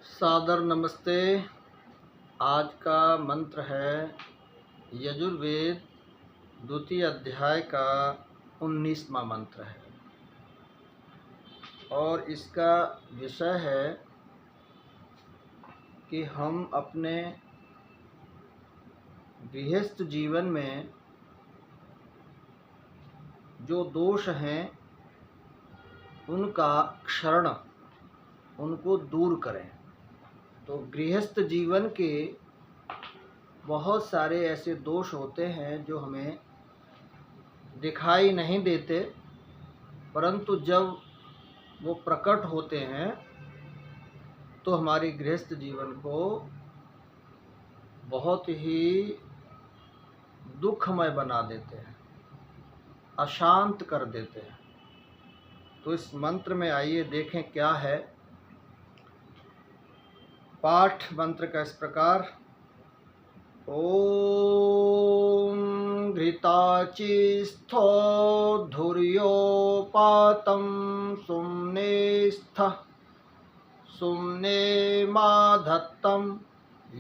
सादर नमस्ते। आज का मंत्र है यजुर्वेद द्वितीय अध्याय का 19वां मंत्र है और इसका विषय है कि हम अपने गृहस्थ जीवन में जो दोष हैं उनका क्षरण उनको दूर करें। तो गृहस्थ जीवन के बहुत सारे ऐसे दोष होते हैं जो हमें दिखाई नहीं देते, परंतु जब वो प्रकट होते हैं तो हमारी गृहस्थ जीवन को बहुत ही दुखमय बना देते हैं, अशांत कर देते हैं। तो इस मंत्र में आइए देखें क्या है। पाठ मंत्र का इस प्रकार। ओम घृताचिस्थो धुर्योपातं सुम्नेस्थः सुम्ने माधत्तं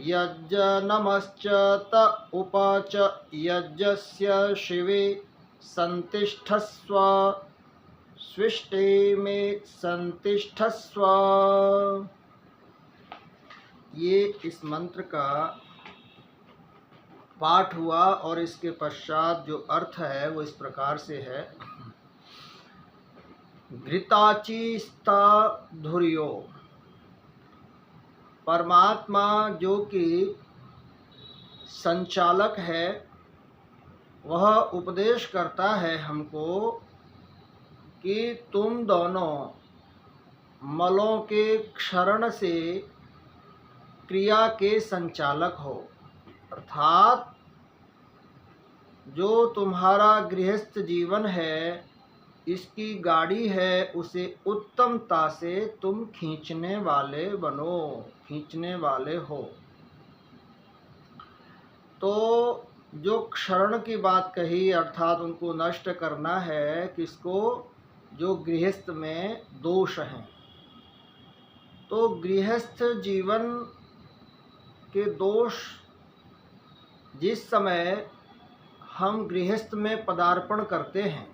यज्जनमश्च त उपाच यज्ञस्य शिवे संतिष्ठस्व स्विष्टे मे संतिष्ठस्व। ये इस मंत्र का पाठ हुआ और इसके पश्चात जो अर्थ है वो इस प्रकार से है। घृताचिस्ता धुर्यो, परमात्मा जो कि संचालक है वह उपदेश करता है हमको कि तुम दोनों मलों के क्षरण से क्रिया के संचालक हो, अर्थात जो तुम्हारा गृहस्थ जीवन है इसकी गाड़ी है उसे उत्तमता से तुम खींचने वाले बनो, खींचने वाले हो। तो जो क्षरण की बात कही अर्थात उनको नष्ट करना है, किसको? जो गृहस्थ में दोष हैं। तो गृहस्थ जीवन के दोष जिस समय हम गृहस्थ में पदार्पण करते हैं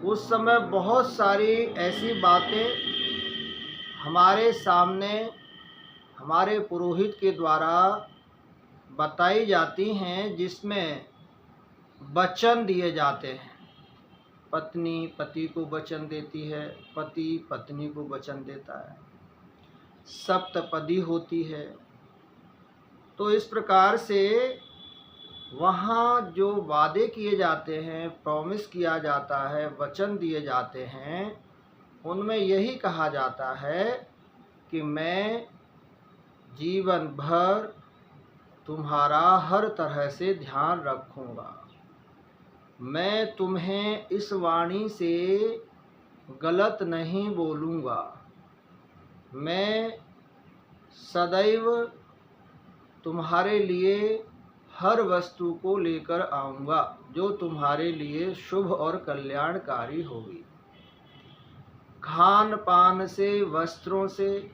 उस समय बहुत सारी ऐसी बातें हमारे सामने हमारे पुरोहित के द्वारा बताई जाती हैं जिसमें वचन दिए जाते हैं। पत्नी पति को वचन देती है, पति पत्नी को वचन देता है, सप्तपदी होती है। तो इस प्रकार से वहाँ जो वादे किए जाते हैं, प्रॉमिस किया जाता है, वचन दिए जाते हैं, उनमें यही कहा जाता है कि मैं जीवन भर तुम्हारा हर तरह से ध्यान रखूँगा, मैं तुम्हें इस वाणी से गलत नहीं बोलूँगा, मैं सदैव तुम्हारे लिए हर वस्तु को लेकर आऊँगा जो तुम्हारे लिए शुभ और कल्याणकारी होगी। खान पान से, वस्त्रों से,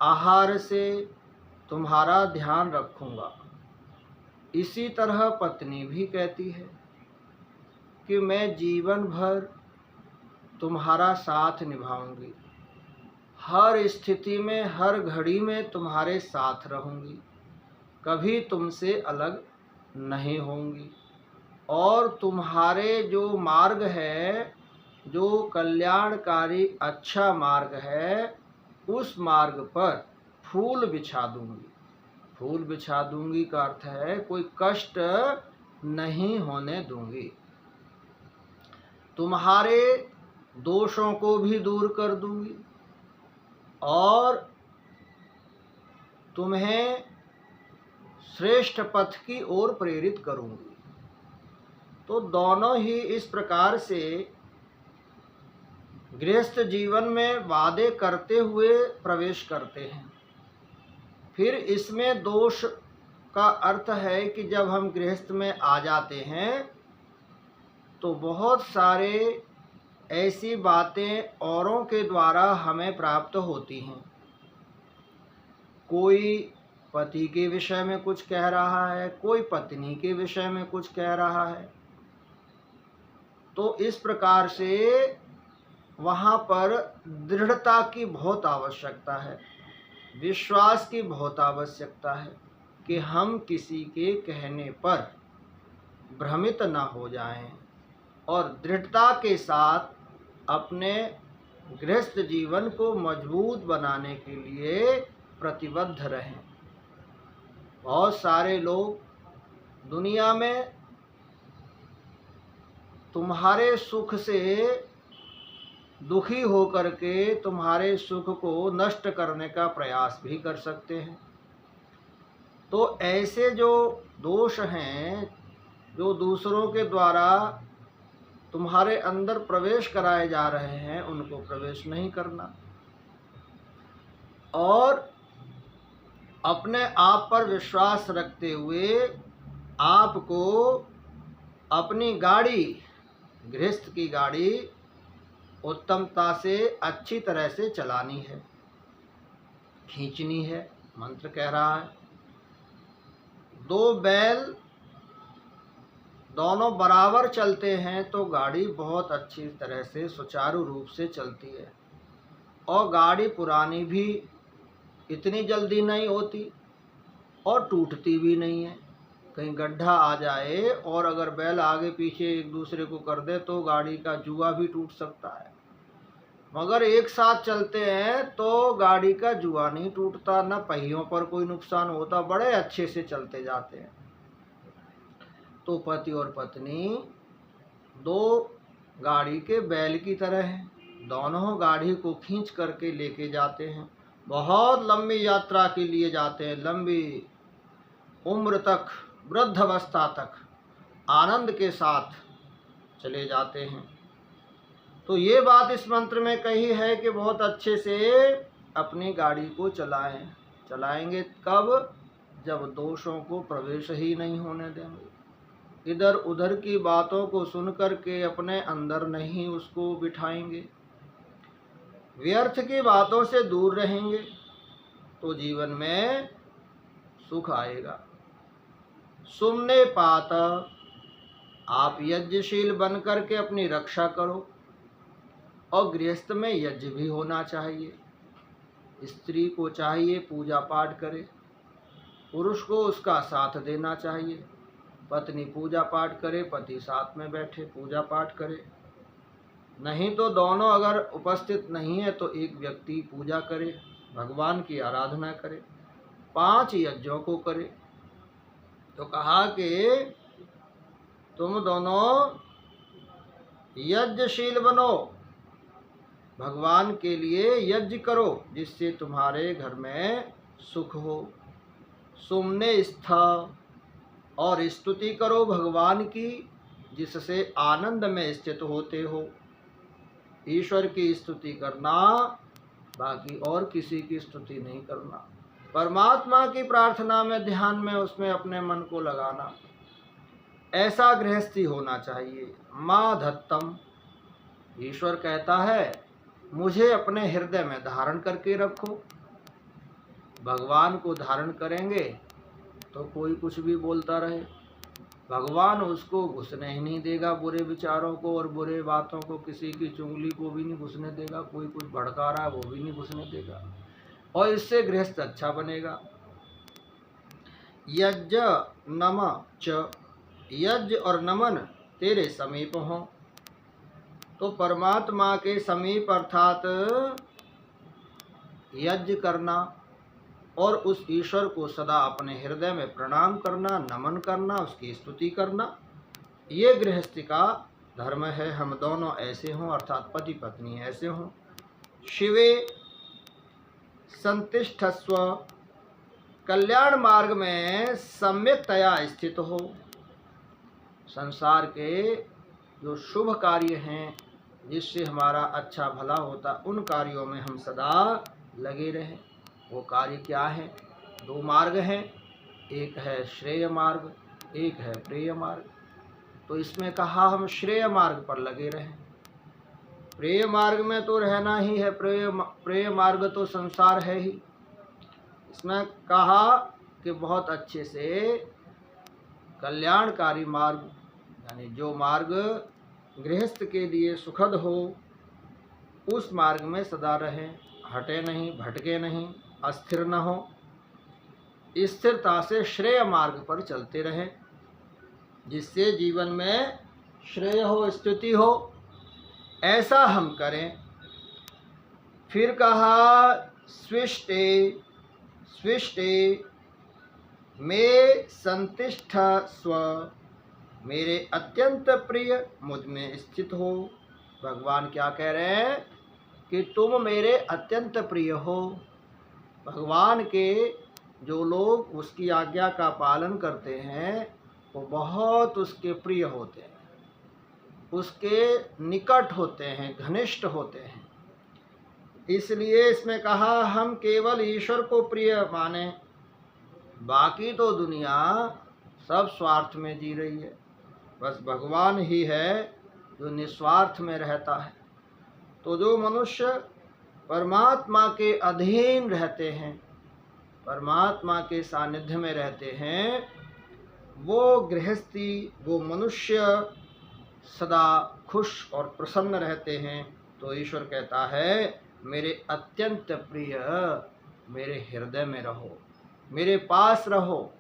आहार से तुम्हारा ध्यान रखूँगा। इसी तरह पत्नी भी कहती है कि मैं जीवन भर तुम्हारा साथ निभाऊंगी, हर स्थिति में हर घड़ी में तुम्हारे साथ रहूंगी, कभी तुमसे अलग नहीं होंगी और तुम्हारे जो मार्ग है, जो कल्याणकारी अच्छा मार्ग है, उस मार्ग पर फूल बिछा दूंगी। फूल बिछा दूंगी का अर्थ है कोई कष्ट नहीं होने दूंगी, तुम्हारे दोषों को भी दूर कर दूंगी और तुम्हें श्रेष्ठ पथ की ओर प्रेरित करूंगी। तो दोनों ही इस प्रकार से गृहस्थ जीवन में वादे करते हुए प्रवेश करते हैं। फिर इसमें दोष का अर्थ है कि जब हम गृहस्थ में आ जाते हैं तो बहुत सारे ऐसी बातें औरों के द्वारा हमें प्राप्त होती हैं कोई पति के विषय में कुछ कह रहा है, कोई पत्नी के विषय में कुछ कह रहा है। तो इस प्रकार से वहाँ पर दृढ़ता की बहुत आवश्यकता है, विश्वास की बहुत आवश्यकता है कि हम किसी के कहने पर भ्रमित न हो जाएं और दृढ़ता के साथ अपने गृहस्थ जीवन को मजबूत बनाने के लिए प्रतिबद्ध रहें। बहुत सारे लोग दुनिया में तुम्हारे सुख से दुखी होकर के तुम्हारे सुख को नष्ट करने का प्रयास भी कर सकते हैं। तो ऐसे जो दोष हैं, जो दूसरों के द्वारा तुम्हारे अंदर प्रवेश कराए जा रहे हैं, उनको प्रवेश नहीं करना और अपने आप पर विश्वास रखते हुए आपको अपनी गाड़ी, गृहस्थ की गाड़ी उत्तमता से अच्छी तरह से चलानी है, खींचनी है। मंत्र कह रहा है, दो बैल दोनों बराबर चलते हैं तो गाड़ी बहुत अच्छी तरह से सुचारू रूप से चलती है। और गाड़ी पुरानी भी इतनी जल्दी नहीं होती और टूटती भी नहीं है। कहीं गड्ढा आ जाए और अगर बैल आगे पीछे एक दूसरे को कर दे तो गाड़ी का जुआ भी टूट सकता है। मगर एक साथ चलते हैं तो गाड़ी का जुआ नहीं टूटता, न पहियों पर कोई नुकसान होता, बड़े अच्छे से चलते जाते हैं। तो पति और पत्नी दो गाड़ी के बैल की तरह हैं, दोनों गाड़ी को खींच करके लेके जाते हैं। बहुत लंबी यात्रा के लिए जाते हैं, लंबी उम्र तक, वृद्धावस्था तक आनंद के साथ चले जाते हैं। तो ये बात इस मंत्र में कही है कि बहुत अच्छे से अपनी गाड़ी को चलाएं। चलाएंगे कब? जब दोषों को प्रवेश ही नहीं होने देंगे, इधर उधर की बातों को सुन कर के अपने अंदर नहीं उसको बिठाएंगे, व्यर्थ की बातों से दूर रहेंगे तो जीवन में सुख आएगा। सुमने पात, आप यज्ञशील बन करके अपनी रक्षा करो। और गृहस्थ में यज्ञ भी होना चाहिए। स्त्री को चाहिए पूजा पाठ करे, पुरुष को उसका साथ देना चाहिए। पत्नी पूजा पाठ करे, पति साथ में बैठे पूजा पाठ करे। नहीं तो दोनों अगर उपस्थित नहीं है तो एक व्यक्ति पूजा करे, भगवान की आराधना करे, 5 यज्ञों को करे। तो कहा कि तुम दोनों यज्ञशील बनो, भगवान के लिए यज्ञ करो जिससे तुम्हारे घर में सुख हो। सुमने स्थ, और स्तुति करो भगवान की जिससे आनंद में स्थित होते हो। ईश्वर की स्तुति करना, बाकी और किसी की स्तुति नहीं करना। परमात्मा की प्रार्थना में, ध्यान में, उसमें अपने मन को लगाना, ऐसा गृहस्थी होना चाहिए। माँ धत्तम, ईश्वर कहता है मुझे अपने हृदय में धारण करके रखो। भगवान को धारण करेंगे तो कोई कुछ भी बोलता रहे, भगवान उसको घुसने ही नहीं देगा, बुरे विचारों को और बुरे बातों को, किसी की चुंगली को भी नहीं घुसने देगा। कोई कुछ भड़का रहा है वो भी नहीं घुसने देगा, और इससे गृहस्थ अच्छा बनेगा। यज्ञ नम च, यज्ञ और नमन तेरे समीप हो। तो परमात्मा के समीप अर्थात यज्ञ करना और उस ईश्वर को सदा अपने हृदय में प्रणाम करना, नमन करना, उसकी स्तुति करना, ये गृहस्थी का धर्म है। हम दोनों ऐसे हों, अर्थात पति पत्नी ऐसे हों। शिवे संतिष्ठस्व, कल्याण मार्ग में सम्यकतया स्थित हो। संसार के जो शुभ कार्य हैं जिससे हमारा अच्छा भला होता, उन कार्यों में हम सदा लगे रहें। वो कार्य क्या है? 2 मार्ग हैं, एक है श्रेय मार्ग, एक है प्रेय मार्ग। तो इसमें कहा हम श्रेय मार्ग पर लगे रहें। प्रेय मार्ग में तो रहना ही है, प्रेय मार्ग तो संसार है ही, इसमें कहा कि बहुत अच्छे से कल्याणकारी मार्ग, यानी जो मार्ग गृहस्थ के लिए सुखद हो, उस मार्ग में सदा रहें, हटे नहीं, भटके नहीं, अस्थिर न हो, स्थिरता से श्रेय मार्ग पर चलते रहें, जिससे जीवन में श्रेय हो, स्थिति हो, ऐसा हम करें। फिर कहा स्विष्टे स्विष्टे में संतिष्ठ स्व, मेरे अत्यंत प्रिय मुझ में स्थित हो। भगवान क्या कह रहे हैं कि तुम मेरे अत्यंत प्रिय हो। भगवान के जो लोग उसकी आज्ञा का पालन करते हैं वो बहुत उसके प्रिय होते हैं, उसके निकट होते हैं, घनिष्ठ होते हैं। इसलिए इसमें कहा हम केवल ईश्वर को प्रिय माने, बाकी तो दुनिया सब स्वार्थ में जी रही है, बस भगवान ही है जो निस्वार्थ में रहता है। तो जो मनुष्य परमात्मा के अधीन रहते हैं, परमात्मा के सानिध्य में रहते हैं, वो गृहस्थी, वो मनुष्य सदा खुश और प्रसन्न रहते हैं। तो ईश्वर कहता है मेरे अत्यंत प्रिय, मेरे हृदय में रहो, मेरे पास रहो,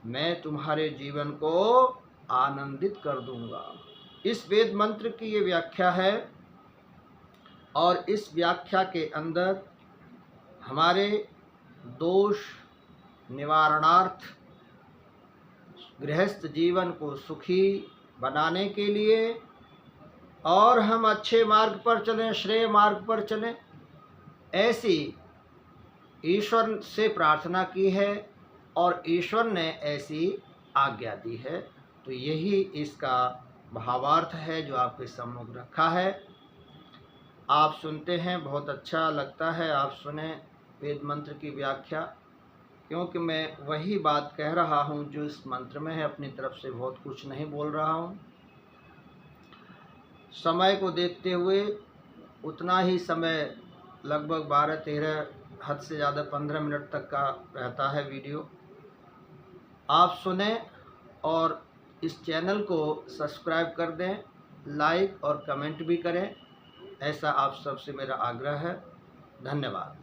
मैं तुम्हारे जीवन को आनंदित कर दूंगा। इस वेद मंत्र की ये व्याख्या है, और इस व्याख्या के अंदर हमारे दोष निवारणार्थ, गृहस्थ जीवन को सुखी बनाने के लिए, और हम अच्छे मार्ग पर चलें, श्रेय मार्ग पर चलें, ऐसी ईश्वर से प्रार्थना की है और ईश्वर ने ऐसी आज्ञा दी है। तो यही इसका भावार्थ है जो आपके सम्मुख रखा है। आप सुनते हैं, बहुत अच्छा लगता है आप सुने वेद मंत्र की व्याख्या, क्योंकि मैं वही बात कह रहा हूँ जो इस मंत्र में है, अपनी तरफ से बहुत कुछ नहीं बोल रहा हूँ। समय को देखते हुए उतना ही समय, लगभग 12-13, हद से ज़्यादा 15 मिनट तक का रहता है वीडियो। आप सुने और इस चैनल को सब्सक्राइब कर दें, लाइक और कमेंट भी करें, ऐसा आप सबसे मेरा आग्रह है। धन्यवाद।